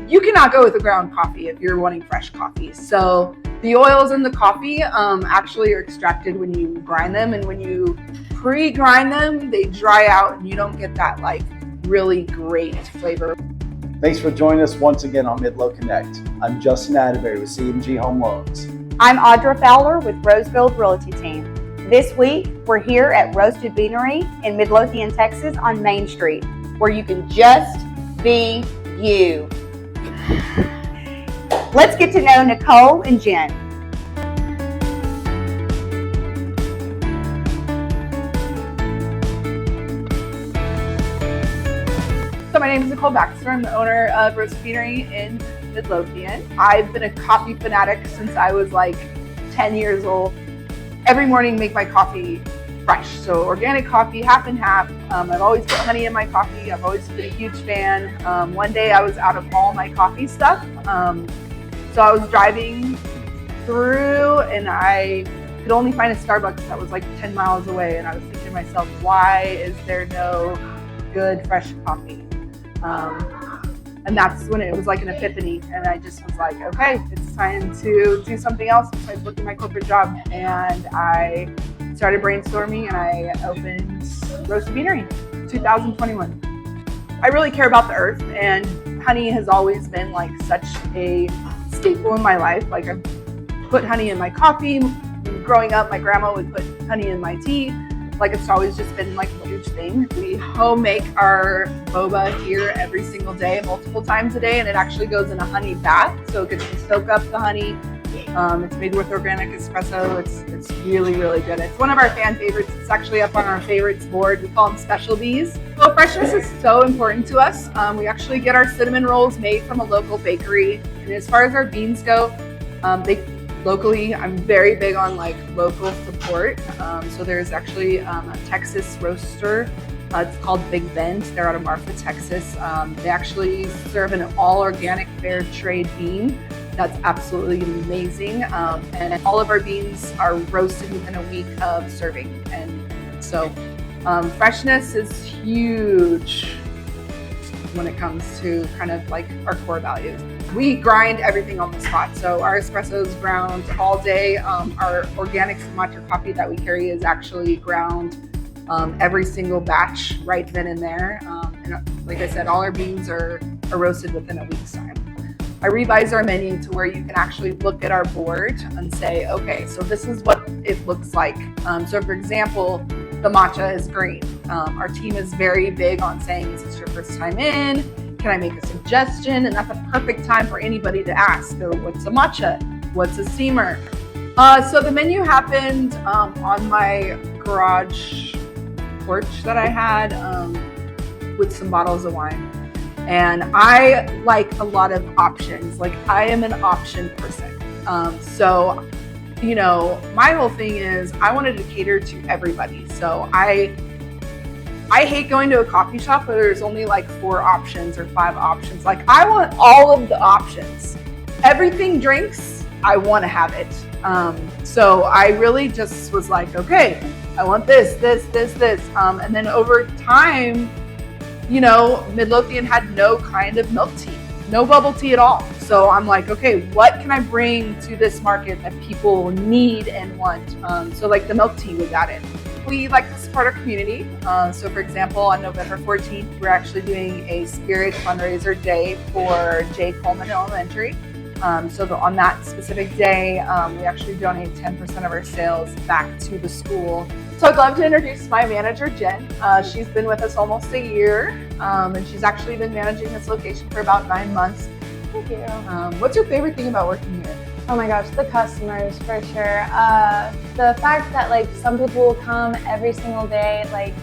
you cannot go with a ground coffee if you're wanting fresh coffee. So the oils in the coffee actually are extracted when you grind them, and when you pre-grind them, they dry out and you don't get that like really great flavor. Thanks for joining us once again on MidloConnect. I'm Justin Atterbury with C&G Home Loans. I'm Audra Fowler with Roseville Realty Team. This week, we're here at Roasted Beeanery in Midlothian, Texas on Main Street, where you can just be you. Let's get to know Nichole and Jen. So my name is Nichole Baxter. I'm the owner of Roasted Beeanery in Midlothian. I've been a coffee fanatic since I was like 10 years old. Every morning make my coffee fresh. So organic coffee, half and half. I've always put honey in my coffee. I've always been a huge fan. One day I was out of all my coffee stuff. So I was driving through and I could only find a Starbucks that was like 10 miles away. And I was thinking to myself, why is there no good fresh coffee? And that's when it was like an epiphany, and I just was like, okay, it's time to do something else besides working my corporate job. And I started brainstorming and I opened Roasted Beeanery 2021. I really care about the earth, and honey has always been like such a staple in my life. Like I put honey in my coffee. Growing up, my grandma would put honey in my tea. Like it's always just been like a huge thing. We home make our boba here every single day, multiple times a day, and it actually goes in a honey bath, so it gets to soak up the honey. It's made with organic espresso. It's really, really good. It's one of our fan favorites. It's actually up on our favorites board. We call them special bees. So freshness is so important to us. We actually get our cinnamon rolls made from a local bakery. And as far as our beans go, locally, I'm very big on like local support. So there's actually a Texas roaster. It's called Big Bend. They're out of Marfa, Texas. They actually serve an all organic fair trade bean. That's absolutely amazing. And all of our beans are roasted within a week of serving. And so freshness is huge when it comes to kind of like our core values. We grind everything on the spot. So our espresso is ground all day. Our organic matcha coffee that we carry is actually ground every single batch right then and there. And like I said, all our beans are roasted within a week's time. I revise our menu to where you can actually look at our board and say, okay, so this is what it looks like. So for example, the matcha is green. Our team is very big on saying, is this your first time in? Can I make a suggestion? And that's a perfect time for anybody to ask, so what's a matcha? What's a steamer? So the menu happened on my garage porch that I had with some bottles of wine. And I like a lot of options. Like I am an option person. So, you know, my whole thing is I wanted to cater to everybody. So I hate going to a coffee shop where there's only like 4 options or 5 options. Like I want all of the options. Everything drinks, I want to have it. So I really just was like, okay, I want this. And then over time, you know, Midlothian had no kind of milk tea, no bubble tea at all. So I'm like, okay, what can I bring to this market that people need and want? So like the milk tea was added. We like to support our community. So for example, on November 14th, we're actually doing a spirit fundraiser day for J. Coleman Elementary. So on that specific day, we actually donate 10% of our sales back to the school. So I'd love to introduce my manager, Jen. She's been with us almost a year, and she's actually been managing this location for about 9 months. Thank you. What's your favorite thing about working here? Oh my gosh, the customers for sure. The fact that like some people will come every single day, like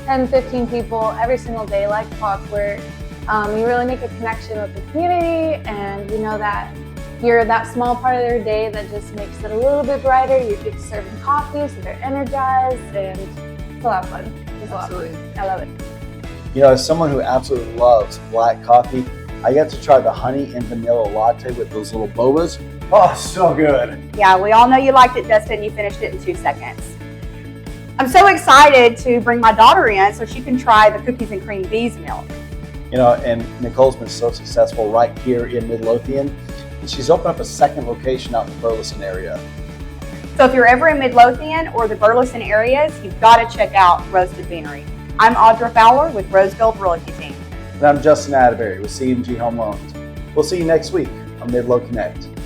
10, 15 people every single day, like clockwork. You really make a connection with the community, and you know that you're that small part of their day that just makes it a little bit brighter. You get to serve them coffee, so they're energized, and it's a lot of fun. It's a lot of fun. I love it. You know, as someone who absolutely loves black coffee, I got to try the honey and vanilla latte with those little bobas. Oh, so good. Yeah, we all know you liked it, Dustin. You finished it in 2 seconds. I'm so excited to bring my daughter in so she can try the cookies and cream beesmilk. You know, and Nichole's been so successful right here in Midlothian. And she's opened up a second location out in the Burleson area. So if you're ever in Midlothian or the Burleson areas, you've got to check out Roasted Beanery. I'm Audra Fowler with Rose Gold Realty Team. And I'm Justin Atterbury with C&G Home Loans. We'll see you next week on MidloConnect.